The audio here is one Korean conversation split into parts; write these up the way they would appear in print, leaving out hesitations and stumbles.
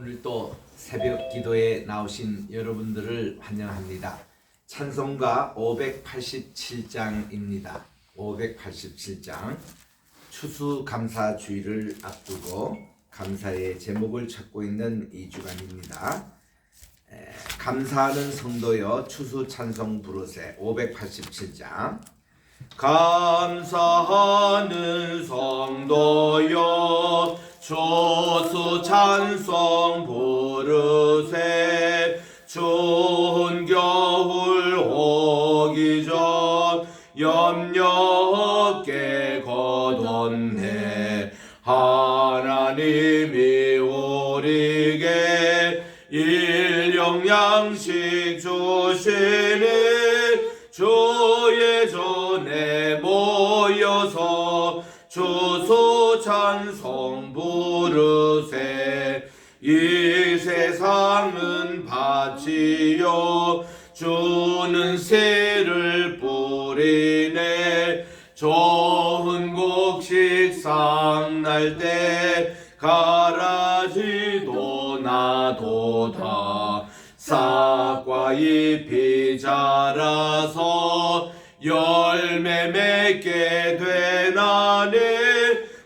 오늘 또 새벽 기도에 나오신 여러분들을 환영합니다. 찬송가 587장입니다. 587장 추수감사주의를 앞두고 감사의 제목을 찾고 있는 이 주간입니다. 감사하는 성도여 추수찬송 부르세 587장. 감사하는 성도여 추수찬송 부르세. 추운 겨울 오기 전 염려 없게 거뒀네. 하나님이 우리에게 일용 양식 주시니 주의 전에 모여서 추수찬송 부르세. 이 세상은 밭이요 주는 씨를 뿌리네. 좋은 곡식 쌍날 때 가라지도 나도다. 싹과 잎이 자라서 열매 맺게 되나니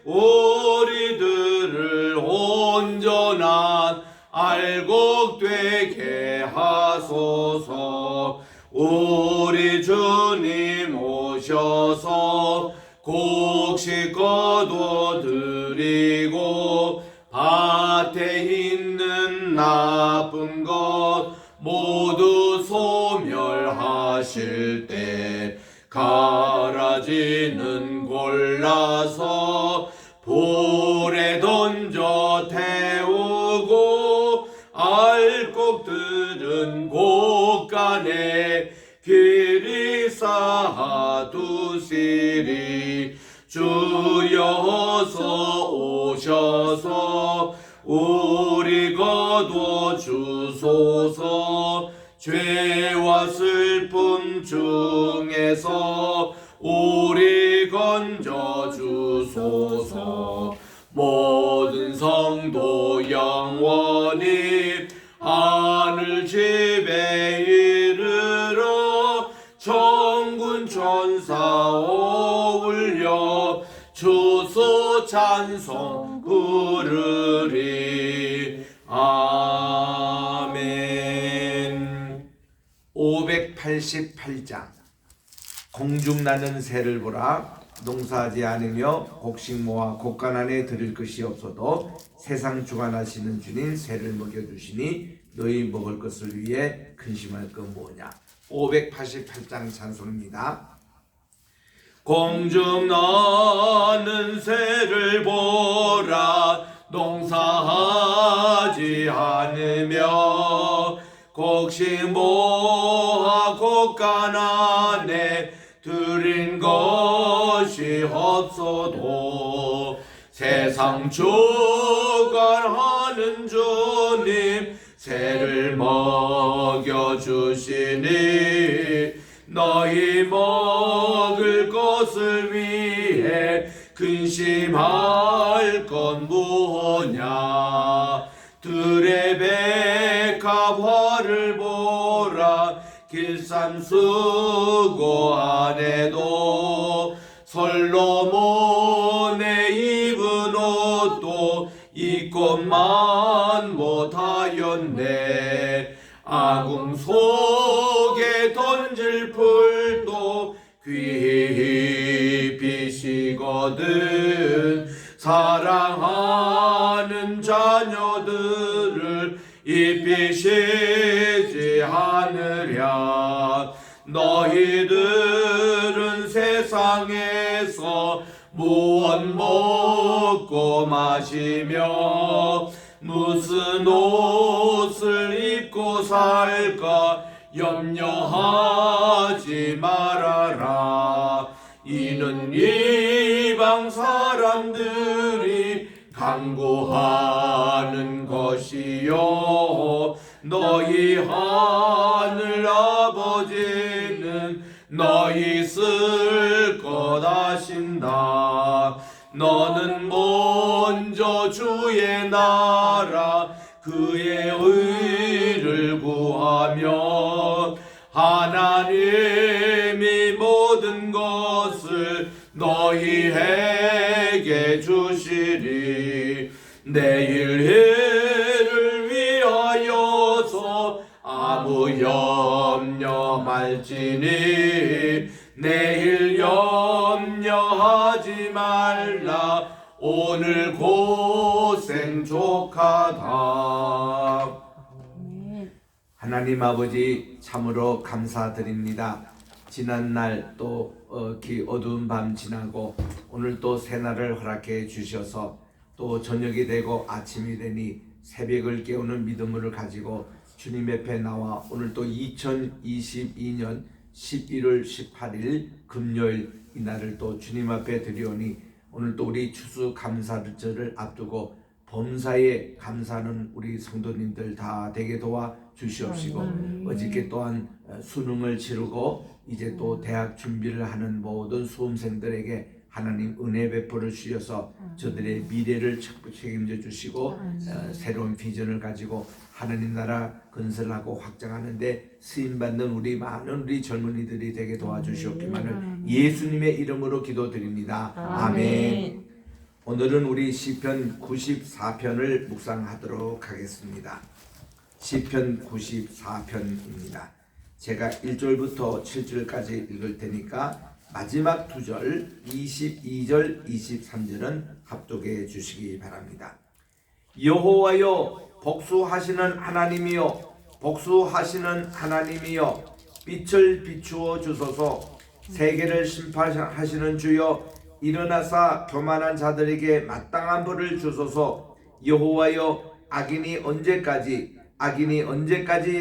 우리들을 온전한 알곡 되게 하소서. 우리 주님 오셔서 곡식 거둬드리고 밭에 있는 나쁜 것 모두 소멸하실 때 가라지는 골라서 불에 던져 태우고 알곡들은 곳간에 길이 쌓아두시리. 주여서 오셔서 우리 거둬 주소서. 죄와 슬픔 중에서 우리 건져 주소서. 모든 성도 영원히 하늘 집에 이르러 천군 천사 오울려 추수찬송 부르리. 아멘. 588장. 공중나는 새를 보라. 농사하지 않으며 곡식 모아 곡간 안에 들일 것이 없어도 세상 주관하시는 주님 새를 먹여주시니 너희 먹을 것을 위해 근심할 것 뭐냐. 588장 찬송입니다. 공중나는 새를 보라. 농사하지 않으며 곡식 모아 곡간 안에 들인 것이 없어도 세상 주관하는 주님 새를 먹여주시니 너희 먹을 것을 위해 근심할 건 무엇냐. 들의 백합화를 보라. 길쌈 수고 안에도 솔로몬의 입은 옷도 입고만 못하였네. 아궁 속에 던질 풀도 귀비시거든. 사랑하는 자녀들을 입히시지 않으랴. 너희들은 세상에서 무엇 먹고 마시며 무슨 옷을 입고 살까 염려하지 말아라. 이는 이방 사람들이 간구하는 것이요 너희 하늘 아버지는 너희 쓸 것 아신다. 너는 먼저 주의 나라 그의 의를 구하면 하나님이 모든 것을 너희에게 주시리. 내일 해를 위하여서 아무 염려 말지니 내일 염려하지 말라. 오늘 고생 족하다. 하나님 아버지 참으로 감사드립니다. 지난날 또 어두운 밤 지나고 오늘 또 새날을 허락해 주셔서 또 저녁이 되고 아침이 되니 새벽을 깨우는 믿음을 가지고 주님 옆에 나와 오늘 또 2022년 11월 18일 금요일 이날을 또 주님 앞에 드리오니 오늘 또 우리 추수감사절을 앞두고 범사에 감사하는 우리 성도님들 다 되게 도와 주시옵시고 어저께 또한 수능을 치르고 이제 또 대학 준비를 하는 모든 수험생들에게 하나님 은혜 베풀어 주셔서 저들의 미래를 책임져 주시고 새로운 비전을 가지고 하나님 나라 건설하고 확장하는데 쓰임받는 우리 많은 우리 젊은이들이 되게 도와주시옵기만을 예수님의 이름으로 기도드립니다. 아멘. 오늘은 우리 시편 94편을 묵상하도록 하겠습니다. 시편 94편입니다. 제가 1절부터 7절까지 읽을 테니까 마지막 2절 22절 23절은 합독해 주시기 바랍니다. 여호와여 복수하시는 하나님이여 복수하시는 하나님이여 빛을 비추어 주소서. 세계를 심판하시는 주여 일어나사 교만한 자들에게 마땅한 벌을 주소서. 여호와여 악인이 언제까지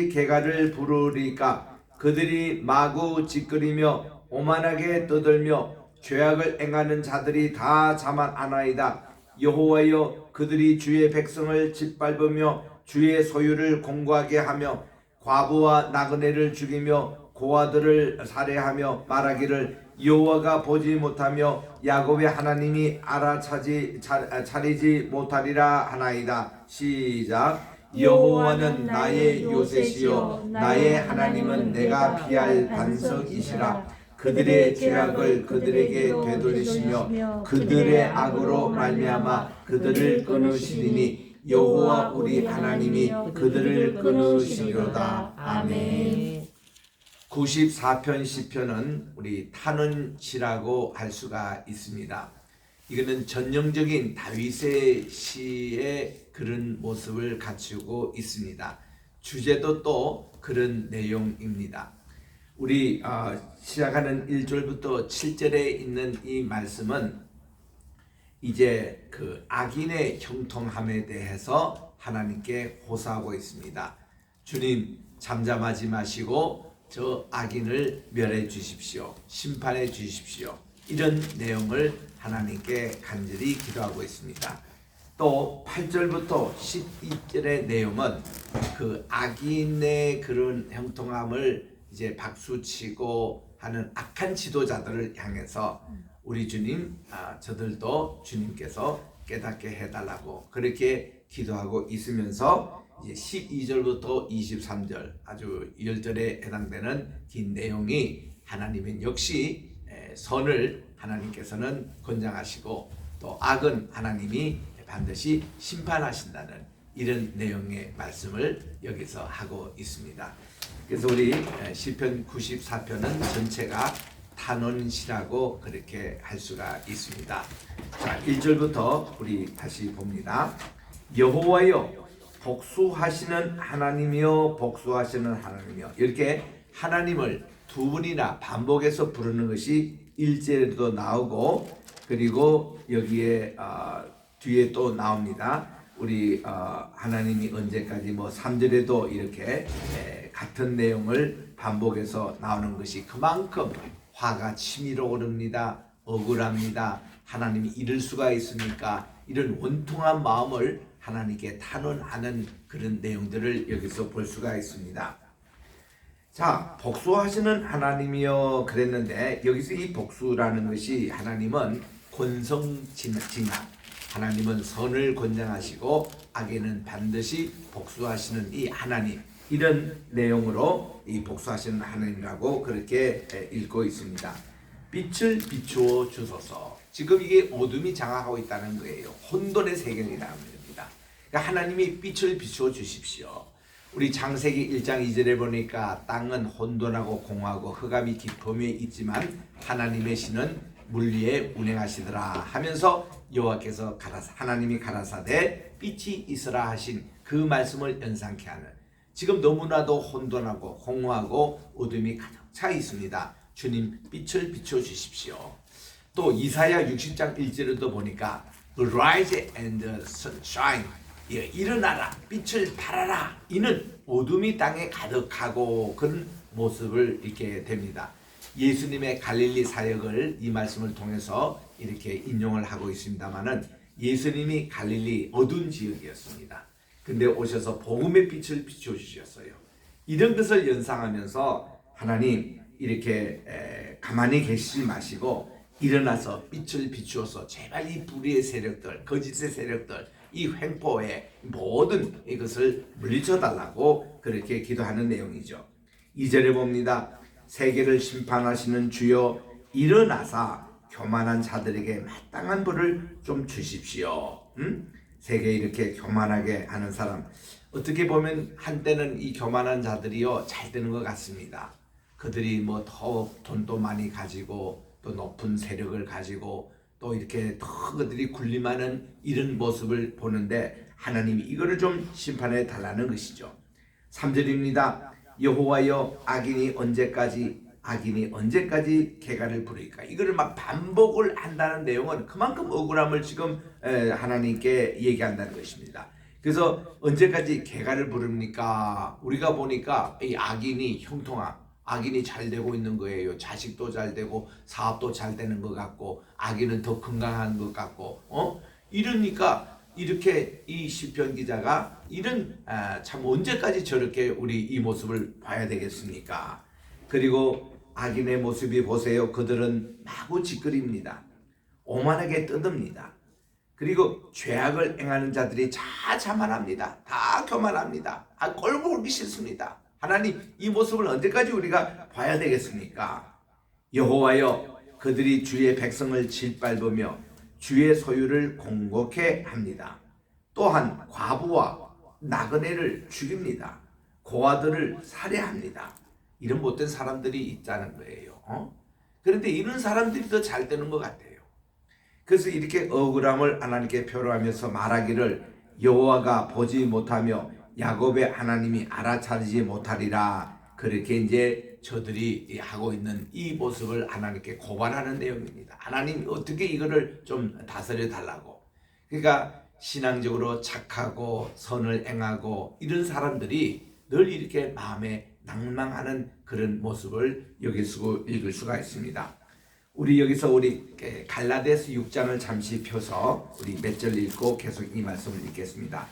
개가를 부르리까. 그들이 마구 짓거리며 오만하게 떠들며 죄악을 행하는 자들이 다 자만하나이다. 여호와여 그들이 주의 백성을 짓밟으며 주의 소유를 공고하게 하며 과부와 나그네를 죽이며 고아들을 살해하며 말하기를 여호와가 보지 못하며 야곱의 하나님이 차리지 못하리라 하나이다. 시작. 여호와는 나의 요새시요 나의 하나님은 내가 피할 반석이시라. 그들의 죄악을 그들에게 되돌리시며 그들의 악으로 말미암아 그들을 끊으시리니 여호와 우리 하나님이 그들을 끊으시리로다. 아멘. 94편 시편은 우리 타는 시라고 할 수가 있습니다. 이거는 전형적인 다윗의 시의 그런 모습을 갖추고 있습니다. 주제도 또 그런 내용입니다. 우리 시작하는 1절부터 7절에 있는 이 말씀은 이제 그 악인의 형통함에 대해서 하나님께 호소하고 있습니다. 주님 잠잠하지 마시고 저 악인을 멸해 주십시오. 심판해 주십시오. 이런 내용을 하나님께 간절히 기도하고 있습니다. 또 8절부터 12절의 내용은 그 악인의 그런 형통함을 이제 박수치고 하는 악한 지도자들을 향해서 우리 주님 저들도 주님께서 깨닫게 해달라고 그렇게 기도하고 있으면서 이제 12절부터 23절 아주 열절에 해당되는 긴 내용이 하나님은 역시 선을 하나님께서는 권장하시고 또 악은 하나님이 반드시 심판하신다는 이런 내용의 말씀을 여기서 하고 있습니다. 그래서 우리 시편 94편은 전체가 탄원시라고 그렇게 할 수가 있습니다. 자, 1절부터 우리 다시 봅니다. 여호와여 복수하시는 하나님이여 복수하시는 하나님이여. 이렇게 하나님을 두 번이나 반복해서 부르는 것이 1절에도 나오고 그리고 여기에 뒤에 또 나옵니다. 우리 하나님이 언제까지 3절에도 이렇게 같은 내용을 반복해서 나오는 것이 그만큼 화가 치밀어 오릅니다. 억울합니다. 하나님이 이럴 수가 있습니까? 이런 원통한 마음을 하나님께 탄원하는 그런 내용들을 여기서 볼 수가 있습니다. 자, 복수하시는 하나님이여 그랬는데 여기서 이 복수라는 것이 하나님은 권성징악 하나님은 선을 권장하시고 악에는 반드시 복수하시는 이 하나님, 이런 내용으로 이 복수하시는 하나님이라고 그렇게 읽고 있습니다. 빛을 비추어 주소서. 지금 이게 어둠이 장악하고 있다는 거예요. 혼돈의 세계라는 겁니다. 그러니까 하나님이 빛을 비추어 주십시오. 우리 창세기 1장 2절에 보니까 땅은 혼돈하고 공하고 흑암이 깊음에 있지만 하나님의 신은 물 위에 운행하시더라 하면서 여호와께서 하나님이 가라사대 빛이 있으라 하신 그 말씀을 연상케 하는, 지금 너무나도 혼돈하고 공허하고 어둠이 가득 차 있습니다. 주님 빛을 비춰 주십시오. 또 이사야 60장 1절에도 보니까 Arise and sunshine, 일어나라 빛을 발하라, 이는 어둠이 땅에 가득하고 그런 모습을 읽게 됩니다. 예수님의 갈릴리 사역을 이 말씀을 통해서 이렇게 인용을 하고 있습니다만은, 예수님이 갈릴리 어두운 지역이었습니다. 근데 오셔서 복음의 빛을 비춰 주셨어요. 이런 것을 연상하면서 하나님 이렇게 가만히 계시지 마시고 일어나서 빛을 비추어서 제발 이 불의의 세력들, 거짓의 세력들, 이 횡포의 모든 이것을 물리쳐 달라고 그렇게 기도하는 내용이죠. 2절에 봅니다. 세계를 심판하시는 주여 일어나사 교만한 자들에게 마땅한 벌을 좀 주십시오. 세계 이렇게 교만하게 하는 사람, 어떻게 보면 한때는 이 교만한 자들이요 잘 되는 것 같습니다. 그들이 뭐 더 돈도 많이 가지고 또 높은 세력을 가지고 또 이렇게 더 그들이 군림하는 이런 모습을 보는데, 하나님이 이거를 좀 심판해 달라는 것이죠. 3절입니다. 여호와여 악인이 언제까지 개가를 부르리까. 이거를 막 반복을 한다는 내용은 그만큼 억울함을 지금 하나님께 얘기한다는 것입니다. 그래서 언제까지 개가를 부릅니까? 우리가 보니까 이 악인이 형통함, 악인이 잘 되고 있는 거예요. 자식도 잘 되고 사업도 잘 되는 것 같고 악인은 더 건강한 것 같고 이러니까 이렇게 이 시편 기자가 이런 참 언제까지 저렇게 우리 이 모습을 봐야 되겠습니까? 그리고 악인의 모습이 보세요. 그들은 마구 짓거립니다. 오만하게 떠듭니다. 그리고 죄악을 행하는 자들이 다 자만합니다. 다 교만합니다. 꼴 보기 싫습니다. 하나님 이 모습을 언제까지 우리가 봐야 되겠습니까? 여호와여 그들이 주의 백성을 짓밟으며 주의 소유를 공곡해 합니다. 또한 과부와 나그네를 죽입니다. 고아들을 살해합니다. 이런 못된 사람들이 있다는 거예요. 그런데 이런 사람들이 더 잘 되는 것 같아요. 그래서 이렇게 억울함을 하나님께 표로하면서 말하기를 여호와가 보지 못하며 야곱의 하나님이 알아차리지 못하리라. 그렇게 이제 저들이 하고 있는 이 모습을 하나님께 고발하는 내용입니다. 하나님 어떻게 이거를 좀 다스려 달라고. 그러니까 신앙적으로 착하고 선을 행하고 이런 사람들이 늘 이렇게 마음에 낭망하는 그런 모습을 읽을 수가 있습니다. 우리 여기서 우리 갈라디아서 6장을 잠시 펴서 우리 몇 절 읽고 계속 이 말씀을 읽겠습니다.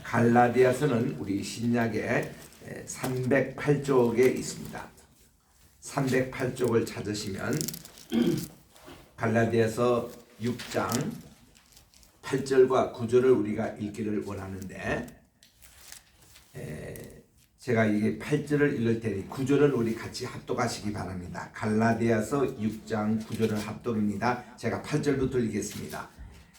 갈라디아서는 우리 신약의 308쪽에 있습니다. 308쪽을 찾으시면 갈라디아서 6장 8절과 9절을 우리가 읽기를 원하는데, 제가 이게 8절을 읽을 테니 9절은 우리 같이 합독하시기 바랍니다. 갈라디아서 6장 9절은 합독입니다. 제가 8절부터 읽겠습니다.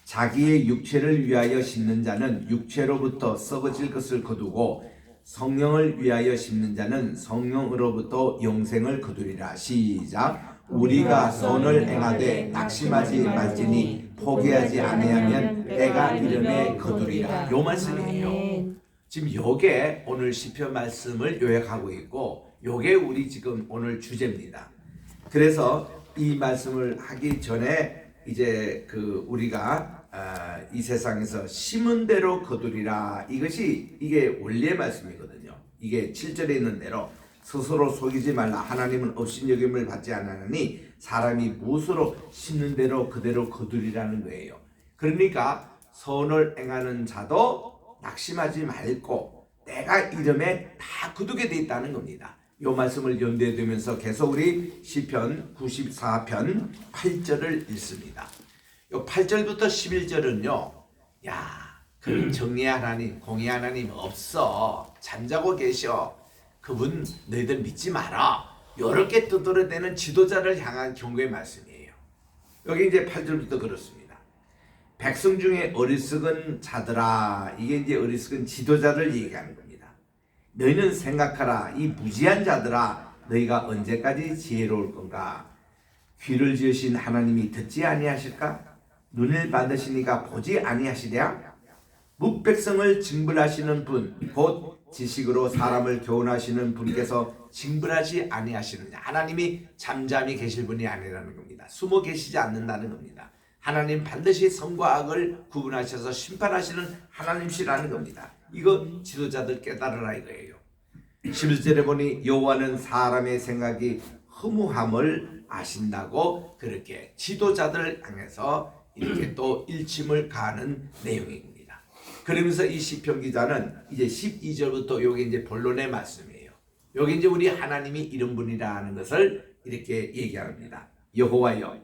자기의 육체를 위하여 심는 자는 육체로부터 썩어질 것을 거두고 성령을 위하여 심는 자는 성령으로부터 영생을 거두리라. 시작. 우리가 선을 행하되 낙심하지 말지니 포기하지 아니하면 때가 이름에 거두리라. 요 말씀이에요. 지금 요게 오늘 시편 말씀을 요약하고 있고 요게 우리 지금 오늘 주제입니다. 그래서 이 말씀을 하기 전에 이제 우리가 이 세상에서 심은 대로 거두리라. 이게 원리의 말씀이거든요. 이게 7절에 있는 대로 스스로 속이지 말라. 하나님은 업신여김을 받지 않으니 사람이 무엇으로 심는 대로 그대로 거두리라는 거예요. 그러니까 선을 행하는 자도 낙심하지 말고 내가 이름에 다 거두게 돼 있다는 겁니다. 이 말씀을 염두에 두면서 계속 우리 시편 94편 8절을 읽습니다. 요 8절부터 11절은요. 야, 그런 정리의 하나님, 공의 하나님 없어. 잠자고 계셔. 그분 너희들 믿지 마라. 이렇게 두드러대는 지도자를 향한 경고의 말씀이에요. 여기 이제 8절부터 그렇습니다. 백성 중에 어리석은 자들아, 이게 이제 어리석은 지도자를 얘기하는 겁니다. 너희는 생각하라. 이 무지한 자들아, 너희가 언제까지 지혜로울 건가? 귀를 지으신 하나님이 듣지 아니하실까? 눈을 받으시니까 보지 아니하시랴? 뭇백성을 징벌하시는 분, 곧 지식으로 사람을 교훈하시는 분께서 징벌하지 아니하시느냐? 하나님이 잠잠히 계실 분이 아니라는 겁니다. 숨어 계시지 않는다는 겁니다. 하나님 반드시 선과 악을 구분하셔서 심판하시는 하나님이시라는 겁니다. 이거 지도자들 깨달으라 이거예요. 11절에 보니 여호와는 사람의 생각이 허무함을 아신다고 그렇게 지도자들을 향해서 이렇게 또 일침을 가하는 내용입니다. 그러면서 이 시편 기자는 이제 12절부터 여기 이제 본론의 말씀이에요. 여기 이제 우리 하나님이 이런 분이라는 것을 이렇게 얘기합니다. 여호와여,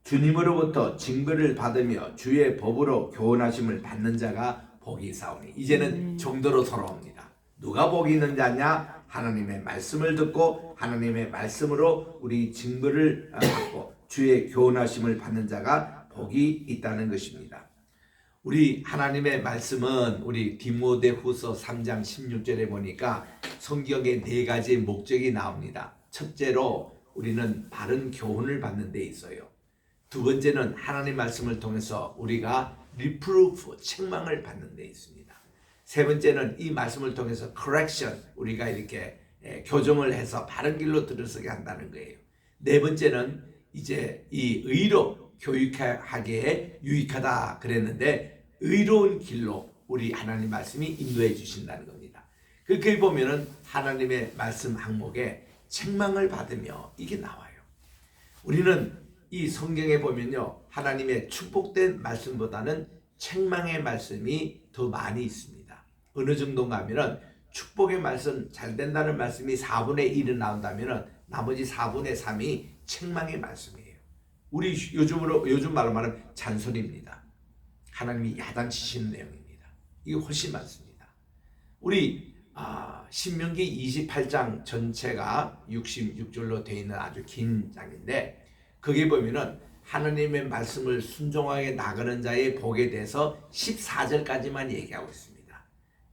주님으로부터 징벌을 받으며 주의 법으로 교훈하심을 받는 자가 복이 있사오니. 이제는 정도로 돌아옵니다. 누가 복이 있는 자냐? 하나님의 말씀을 듣고 하나님의 말씀으로 우리 징벌을 받고 주의 교훈하심을 받는 자가 복이 있다는 것입니다. 우리 하나님의 말씀은 우리 디모데후서 3장 16절에 보니까 성경에 4가지 목적이 나옵니다. 첫째로 우리는 바른 교훈을 받는 데 있어요. 두 번째는 하나님 말씀을 통해서 우리가 리프루프, 책망을 받는 데 있습니다. 세 번째는 이 말씀을 통해서 correction, 우리가 이렇게 교정을 해서 바른 길로 들어서게 한다는 거예요. 네 번째는 이제 이 의로 교육하기에 유익하다 그랬는데 의로운 길로 우리 하나님 말씀이 인도해 주신다는 겁니다. 그렇게 보면은 하나님의 말씀 항목에 책망을 받으며 이게 나와요. 우리는 이 성경에 보면요, 하나님의 축복된 말씀보다는 책망의 말씀이 더 많이 있습니다. 어느 정도인가 하면은 축복의 말씀, 잘 된다는 말씀이 4분의 1은 나온다면은 나머지 4분의 3이 책망의 말씀이에요. 우리 요즘 말로 말하면 잔소리입니다. 하나님이 야단치시는 내용입니다. 이게 훨씬 많습니다. 우리 신명기 28장 전체가 66절로 되어 있는 아주 긴 장인데, 거기에 보면은 하나님의 말씀을 순종하게 나가는 자의 복에 대해서 14절까지만 얘기하고 있습니다.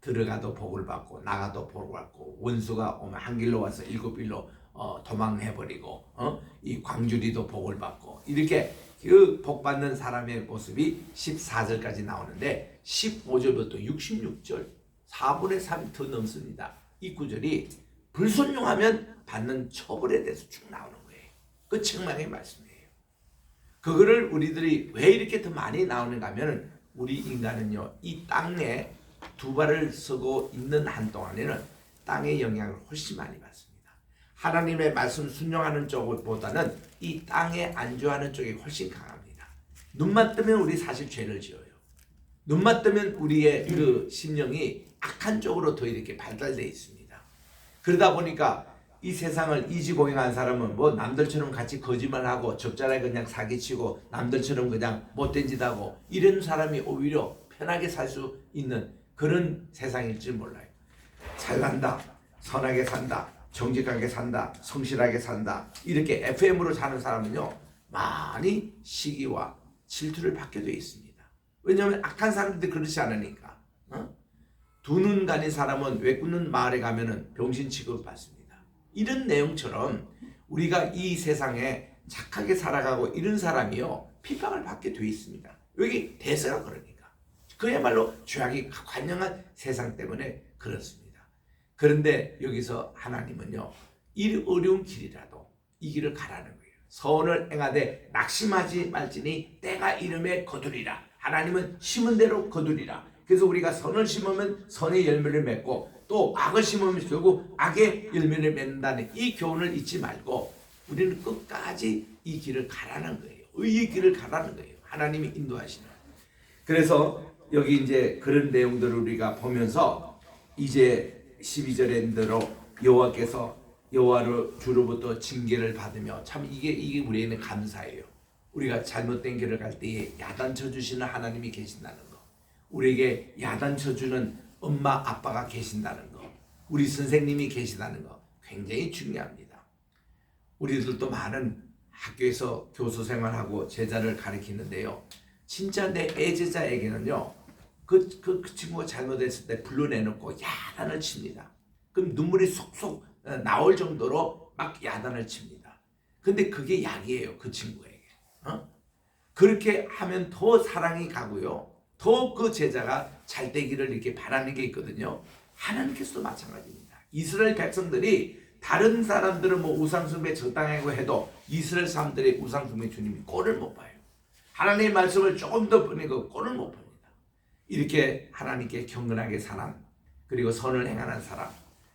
들어가도 복을 받고 나가도 복을 받고 원수가 오면 한 길로 와서 7길로 도망해버리고 이 광주리도 복을 받고 이렇게 그 복받는 사람의 모습이 14절까지 나오는데 15절부터 66절 4분의 3이 더 넘습니다. 이 구절이 불순종하면 받는 처벌에 대해서 쭉 나오는 거예요. 그 책망의 말씀이에요. 그거를 우리들이 왜 이렇게 더 많이 나오는가 하면 우리 인간은요, 이 땅에 두 발을 서고 있는 한동안에는 땅의 영향을 훨씬 많이 받습니다. 하나님의 말씀 순종하는 쪽보다는 이 땅에 안주하는 쪽이 훨씬 강합니다. 눈만 뜨면 우리 사실 죄를 지어요. 눈만 뜨면 우리의 그 심령이 악한 쪽으로 더 이렇게 발달되어 있습니다. 그러다 보니까 이 세상을 이지공행한 사람은 뭐 남들처럼 같이 거짓말하고 적절하게 그냥 사기치고 남들처럼 그냥 못된 짓 하고 이런 사람이 오히려 편하게 살 수 있는 그런 세상일 줄 몰라요. 잘난다, 선하게 산다, 정직하게 산다, 성실하게 산다, 이렇게 FM으로 사는 사람은요 많이 시기와 질투를 받게 되어 있습니다. 왜냐하면 악한 사람들이 그렇지 않으니까. 두 눈 가린 사람은 외꾸는 마을에 가면은 병신 취급을 받습니다. 이런 내용처럼 우리가 이 세상에 착하게 살아가고 이런 사람이요 핍박을 받게 되어 있습니다. 여기 대세가 그러니까. 그야말로 죄악이 관영한 세상 때문에 그렇습니다. 그런데 여기서 하나님은요, 이 어려운 길이라도 이 길을 가라는 거예요. 선을 행하되 낙심하지 말지니 때가 이름에 거두리라. 하나님은 심은 대로 거두리라. 그래서 우리가 선을 심으면 선의 열매를 맺고 또 악을 심으면 결국 악의 열매를 맺는다는 이 교훈을 잊지 말고 우리는 끝까지 이 길을 가라는 거예요. 의의 길을 가라는 거예요. 하나님이 인도하시는. 그래서 여기 이제 그런 내용들을 우리가 보면서 이제 12절에대로 여호와께서 여호와로 주로부터 징계를 받으며 참 이게 우리에게는 감사예요. 우리가 잘못된 길을 갈 때에 야단쳐 주시는 하나님이 계신다는 거, 우리에게 야단쳐 주는 엄마 아빠가 계신다는 거, 우리 선생님이 계시다는 거 굉장히 중요합니다. 우리들도 많은 학교에서 교수 생활하고 제자를 가르치는데요, 진짜 내 애제자에게는요 그 친구가 잘못했을 때 불러내놓고 야단을 칩니다. 그럼 눈물이 속속 나올 정도로 막 야단을 칩니다. 근데 그게 약이에요, 그 친구에게. 그렇게 하면 더 사랑이 가고요, 더 그 제자가 잘 되기를 이렇게 바라는 게 있거든요. 하나님께서도 마찬가지입니다. 이스라엘 백성들이 다른 사람들은 뭐 우상숭배 적당하고 해도 이스라엘 사람들의 우상숭배 주님이 꼴을 못 봐요. 하나님의 말씀을 조금 더 보내고 꼴을 못 봅니다. 이렇게 하나님께 경건하게 사람, 그리고 선을 행하는 사람,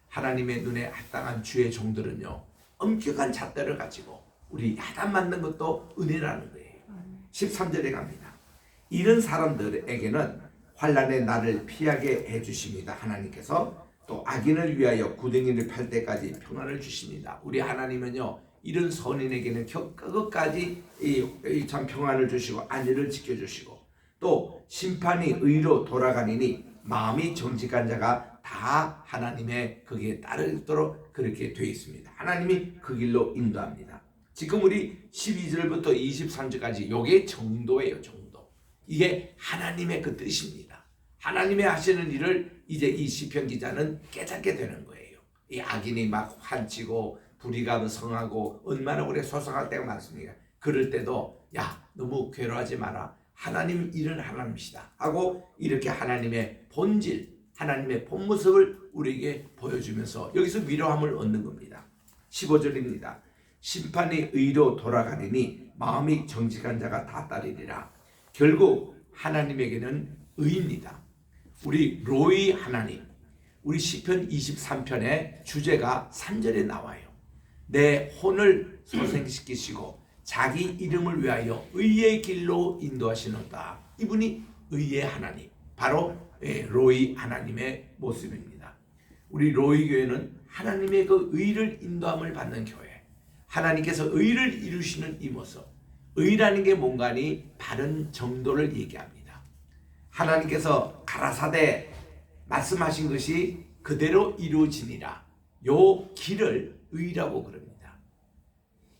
하나님의 눈에 합당한 주의 종들은요 엄격한 잣대를 가지고 우리 야단 맞는 것도 은혜라는 거예요. 13절에 갑니다. 이런 사람들에게는 환난의 날을 피하게 해주십니다. 하나님께서 또 악인을 위하여 구덩이를 팔 때까지 평안을 주십니다. 우리 하나님은요 이런 선인에게는 끝까지 참 평안을 주시고 안위를 지켜주시고, 또 심판이 의로 돌아가니니 마음이 정직한 자가 다 하나님의 거기에 따르도록 그렇게 되어 있습니다. 하나님이 그 길로 인도합니다. 지금 우리 12절부터 23절까지 요게 정도예요. 정도. 이게 하나님의 그 뜻입니다. 하나님의 하시는 일을 이제 이 시편 기자는 깨닫게 되는 거예요. 이 악인이 막 환치고 불의가 성하고 얼마나 우리가 소송할 때가 많습니까? 그럴 때도 야 너무 괴로워하지 마라, 하나님 일은 하나님이시다 하고 이렇게 하나님의 본질, 하나님의 본 모습을 우리에게 보여주면서 여기서 위로함을 얻는 겁니다. 15절입니다. 심판이 의로 돌아가리니 마음이 정직한 자가 다 따르리라. 결국 하나님에게는 의입니다. 우리 로이 하나님, 우리 시편 23편의 주제가 3절에 나와요. 내 혼을 소생시키시고 자기 이름을 위하여 의의 길로 인도하시는다. 이분이 의의 하나님, 바로 로이 하나님의 모습입니다. 우리 로이 교회는 하나님의 그 의를 인도함을 받는 교회, 하나님께서 의를 이루시는 이 모습, 의라는 게 뭔가니 바른 정도를 얘기합니다. 하나님께서 가라사대 말씀하신 것이 그대로 이루어지니라. 요 길을 의라고 그럽니다.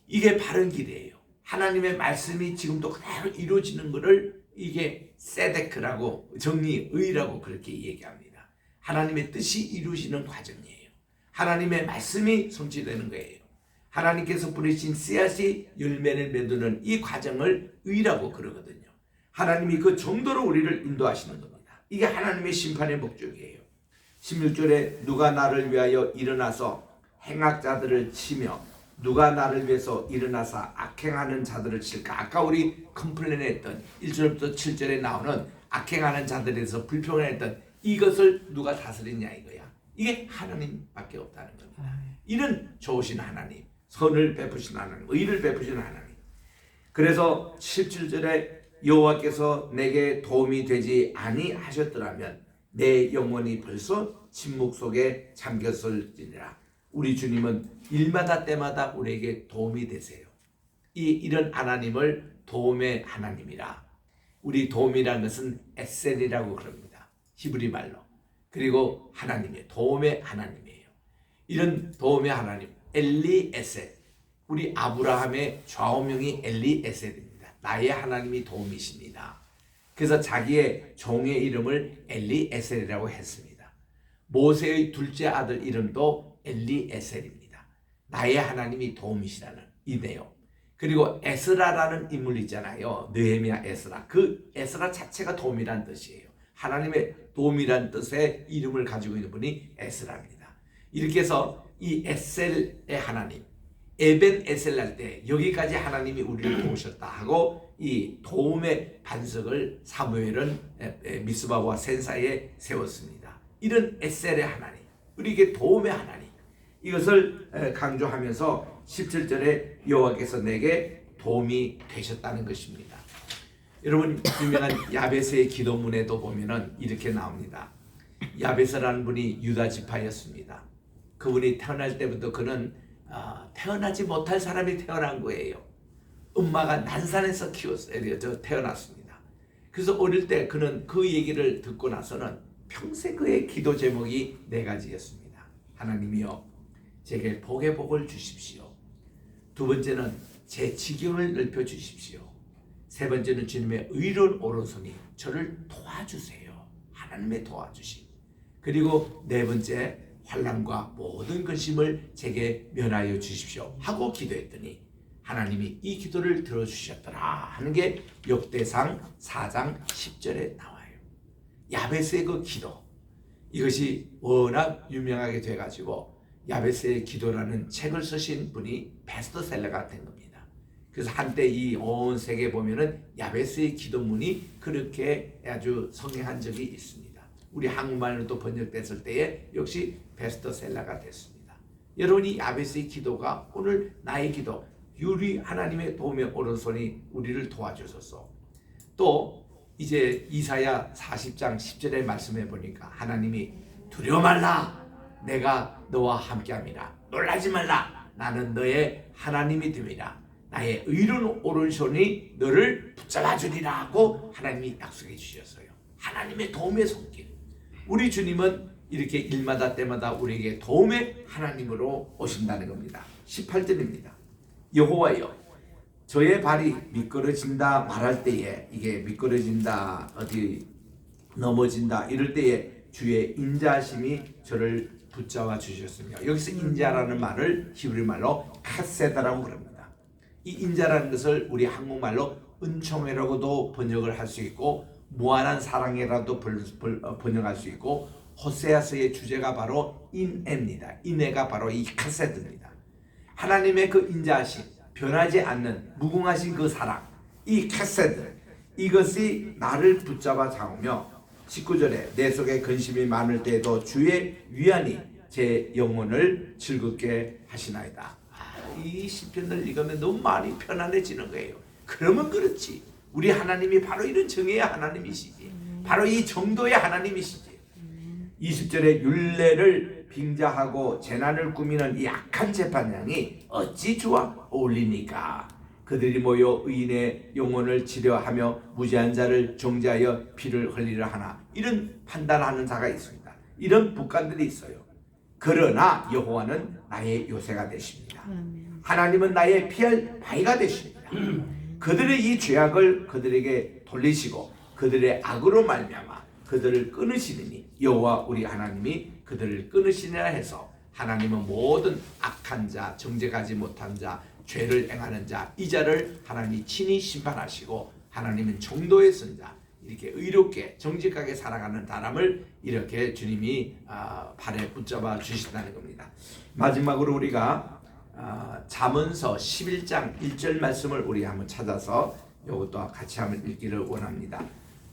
이게 바른 길이에요. 하나님의 말씀이 지금도 그대로 이루어지는 것을 이게 세데크라고, 정리의라고 그렇게 얘기합니다. 하나님의 뜻이 이루어지는 과정이에요. 하나님의 말씀이 성취되는 거예요. 하나님께서 뿌리신 씨앗이 열매를 맺는 이 과정을 의라고 그러거든요. 하나님이 그 정도로 우리를 인도하시는 겁니다. 이게 하나님의 심판의 목적이에요. 16절에 누가 나를 위하여 일어나서 행악자들을 치며 누가 나를 위해서 일어나서 악행하는 자들을 칠까? 아까 우리 컴플레인했던 1절부터 7절에 나오는 악행하는 자들에 대해서 불평했던 이것을 누가 다스리냐 이거야. 이게 하나님밖에 없다는 겁니다. 이는 좋으신 하나님, 선을 베푸신 하나님, 의를 베푸신 하나님. 그래서 17절에 여호와께서 내게 도움이 되지 아니하셨더라면 내 영혼이 벌써 침묵 속에 잠겼을지니라. 우리 주님은 일마다 때마다 우리에게 도움이 되세요. 이런 하나님을 도움의 하나님이라. 우리 도움이라는 것은 에셀이라고 그럽니다. 히브리 말로. 그리고 하나님의 도움의 하나님이에요. 이런 도움의 하나님 엘리에셀, 우리 아브라함의 좌우명이 엘리에셀입니다. 나의 하나님이 도움이십니다. 그래서 자기의 종의 이름을 엘리에셀이라고 했습니다. 모세의 둘째 아들 이름도 엘리에셀입니다. 나의 하나님이 도움이시라는 이 내용. 그리고 에스라라는 인물 있잖아요. 느헤미야 에스라. 그 에스라 자체가 도움이란 뜻이에요. 하나님의 도움이란 뜻의 이름을 가지고 있는 분이 에스라입니다. 이렇게 해서 이 에셀의 하나님, 에벤 에셀 할 때 여기까지 하나님이 우리를 도우셨다 하고 이 도움의 반석을 사무엘은 미스바와 센사에 세웠습니다. 이런 에셀의 하나님, 우리에게 도움의 하나님, 이것을 강조하면서 17절에 여호와께서 내게 도움이 되셨다는 것입니다. 여러분, 유명한 야베스의 기도문에도 보면은 이렇게 나옵니다. 야베스라는 분이 유다 지파였습니다. 그분이 태어날 때부터 그는 태어나지 못할 사람이 태어난 거예요. 엄마가 난산에서 태어났습니다. 그래서 어릴 때 그는 그 얘기를 듣고 나서는 평생 그의 기도 제목이 4가지였습니다. 하나님이여, 제게 복의 복을 주십시오. 두 번째는 제 지경을 넓혀 주십시오. 세 번째는 주님의 의로운 오른손이 저를 도와주세요. 하나님의 도와주심. 그리고 네 번째, 환난과 모든 근심을 제게 면하여 주십시오 하고 기도했더니 하나님이 이 기도를 들어주셨더라 하는 게 역대상 4장 10절에 나와요. 야베스의 그 기도, 이것이 워낙 유명하게 돼가지고 야베스의 기도라는 책을 쓰신 분이 베스트셀러가 된 겁니다. 그래서 한때 이 온 세계에 보면은 야베스의 기도문이 그렇게 아주 성행한 적이 있습니다. 우리 한국말로 또 번역됐을 때에 역시 베스트셀러가 됐습니다. 여러분이 야베스의 기도가 오늘 나의 기도, 우리 하나님의 도움의 오른손이 우리를 도와주소서. 또 이제 이사야 40장 10절에 말씀해 보니까 하나님이 두려워 말라, 내가 너와 함께함이라. 놀라지 말라, 나는 너의 하나님이 됨이라. 나의 의로운 오른손이 너를 붙잡아 주리라 하고 하나님이 약속해 주셨어요. 하나님의 도움의 손길. 우리 주님은 이렇게 일마다 때마다 우리에게 도움의 하나님으로 오신다는 겁니다. 18절입니다. 여호와여, 저의 발이 미끄러진다 말할 때에, 이게 미끄러진다, 어디 넘어진다 이럴 때에 주의 인자하심이 저를 붙잡아 주셨으며, 여기서 인자라는 말을 히브리 말로 카세다라고 부릅니다. 이 인자라는 것을 우리 한국말로 은총회라고도 번역을 할 수 있고 무한한 사랑이라도 번역할 수 있고, 호세아서의 주제가 바로 인애입니다. 인애가 바로 이 카세드입니다. 하나님의 그 인자하심, 변하지 않는 무궁하신 그 사랑, 이 카세드, 이것이 나를 붙잡아 잡으며 19절에 내 속에 근심이 많을 때에도 주의 위안이 제 영혼을 즐겁게 하시나이다. 이 시편을 읽으면 너무 마음이 편안해지는 거예요. 그러면 그렇지, 우리 하나님이 바로 이런 정의의 하나님이시지, 바로 이 정도의 하나님이시지. 20절에 율례를 빙자하고 재난을 꾸미는 이 악한 재판장이 어찌 주와 어울리니까. 그들이 모여 의인의 영혼을 치료하며 무죄한 자를 정죄하여 피를 흘리려 하나. 이런 판단하는 자가 있습니다. 이런 북간들이 있어요. 그러나 여호와는 나의 요새가 되십니다. 하나님은 나의 피할 바위가 되십니다. 그들의 이 죄악을 그들에게 돌리시고 그들의 악으로 말미암아 그들을 끊으시느니 여호와 우리 하나님이 그들을 끊으시느라 해서, 하나님은 모든 악한 자, 정죄하지 못한 자, 죄를 행하는 자, 이 자를 하나님이 친히 심판하시고, 하나님은 정도의 선자, 이렇게 의롭게 정직하게 살아가는 사람을 이렇게 주님이 발에 붙잡아 주신다는 겁니다. 마지막으로 우리가 잠언서 11장 1절 말씀을 우리 한번 찾아서 이것도 같이 한번 읽기를 원합니다.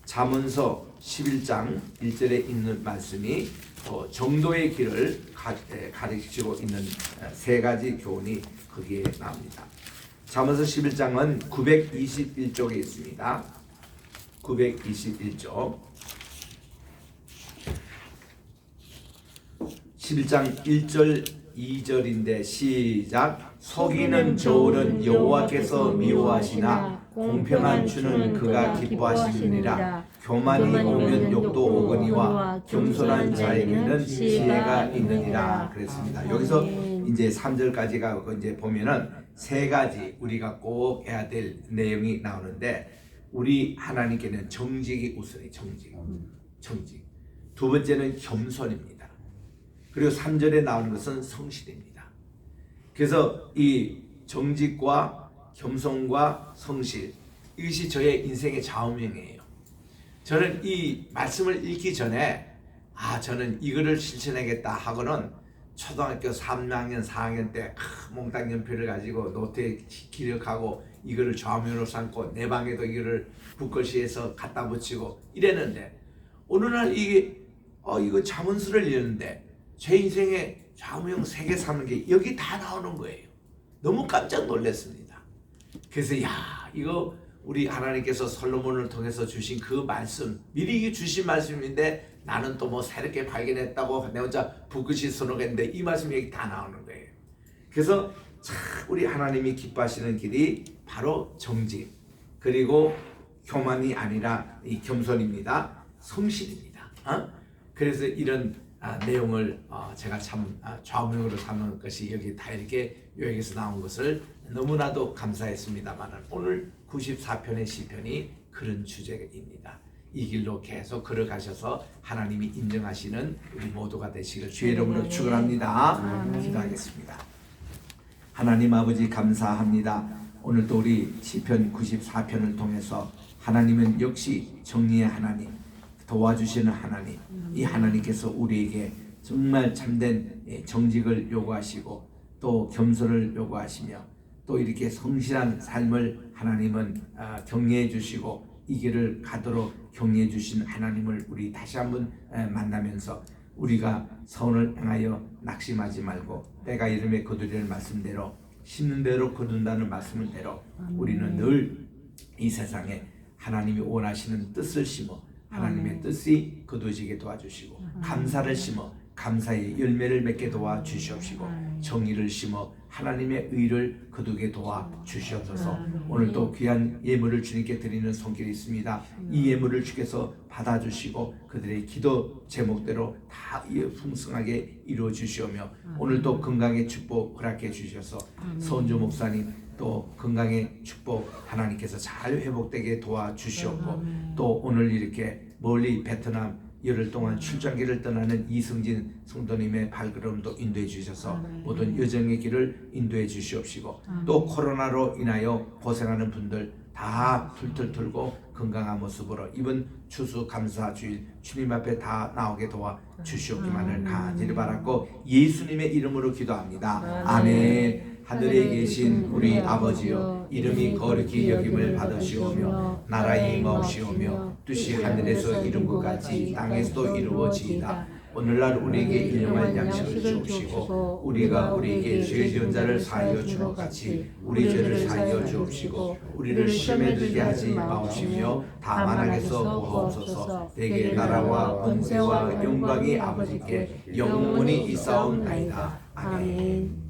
잠언서 11장 1절에 있는 말씀이 정도의 길을 가르치고 있는 3가지 교훈이 거기에 나옵니다. 잠언서 11장은 921쪽에 있습니다. 921쪽 11장 1절 2절인데 시작. 속이는 저울은 여호와께서 미워하시나 공평한 주는 그가 기뻐하시느니라. 교만이 오면 욕도 오거니와 겸손한 자에게는 지혜가 있느니라. 그랬습니다. 여기서 이제 3절까지가 이제 보면은 3가지 우리가 꼭 해야 될 내용이 나오는데, 우리 하나님께는 정직이 우선이 정직. 두 번째는 겸손입니다. 그리고 3절에 나오는 것은 성실입니다. 그래서 이 정직과 겸손과 성실, 이것이 저의 인생의 좌우명이에요. 저는 이 말씀을 읽기 전에 저는 이거를 실천하겠다 하고는 초등학교 3학년 4학년 때 몽땅 연필을 가지고 노트에 기록하고 이거를 좌우명으로 삼고 내 방에도 이거를 붓글씨에서 갖다 붙이고 이랬는데, 어느 날 이거 잠언서를 읽는데 제 인생에 좌우명 3개 3개 여기 다 나오는 거예요. 너무 깜짝 놀랐습니다. 그래서 이거 우리 하나님께서 솔로몬을 통해서 주신 그 말씀, 미리 주신 말씀인데 나는 또 뭐 새롭게 발견했다고 내 혼자 붓글씨 써놓겠는데 이 말씀이 여기 다 나오는 거예요. 그래서 참 우리 하나님이 기뻐하시는 길이 바로 정직, 그리고 교만이 아니라 이 겸손입니다. 성실입니다. 그래서 이런 내용을 제가 참 좌우명으로 삼는 것이 여기 다 이렇게 요약해서 나온 것을 너무나도 감사했습니다만, 오늘 94편의 시편이 그런 주제입니다. 이 길로 계속 걸어가셔서 하나님이 인정하시는 우리 모두가 되시길 주의 이름으로 축원합니다. 기도하겠습니다. 하나님 아버지 감사합니다. 오늘도 우리 시편 94편을 통해서 하나님은 역시 정리의 하나님, 도와주시는 하나님, 이 하나님께서 우리에게 정말 참된 정직을 요구하시고 또 겸손을 요구하시며 또 이렇게 성실한 삶을 하나님은 격려해 주시고 이 길을 가도록 격려해 주신 하나님을 우리 다시 한번 만나면서 우리가 선을 행하여 낙심하지 말고 때가 이름에 거두리는 말씀대로 심는 대로 거둔다는 말씀대로 우리는 늘 이 세상에 하나님이 원하시는 뜻을 심어 하나님의 뜻이 거두어지게 도와주시고 감사를 심어 감사의 열매를 맺게 도와주시옵시고 정의를 심어 하나님의 의를 거두게 도와주시옵소서. 오늘도 귀한 예물을 주님께 드리는 손길이 있습니다. 이 예물을 주께서 받아주시고 그들의 기도 제목대로 다 풍성하게 이루어 주시오며 오늘도 건강의 축복 허락해 주셔서 서은주 목사님 또 건강의 축복 하나님께서 잘 회복되게 도와주시옵고 또 오늘 이렇게 멀리 베트남 열흘 동안 출장길을 떠나는 이승진 성도님의 발걸음도 인도해 주셔서 모든 여정의 길을 인도해 주시옵시고 또 코로나로 인하여 고생하는 분들 다 툴툴 털고 건강한 모습으로 이번 추수 감사 주일 주님 앞에 다 나오게 도와 주시옵기만을 간절히 바랐고 예수님의 이름으로 기도합니다. 아멘. 하늘에 계신 우리 아버지여, 이름이 거룩히 여김을 받으시오며 나라의 임하옵시오며 뜻이 하늘에서 이룬 것 같이 땅에서도 이루어지이다. 오늘날 우리에게 일용할 양식을 주옵시고 우리가 우리에게 죄 지은 자를 사하여 준 것 같이 우리 죄를 사하여 주옵시고 우리를 시험에 들게 하지 마옵시며 다만 악에서 구하옵소서. 내게 나라와 권세와 영광이 아버지께 영원히 있사옵나이다. 아멘.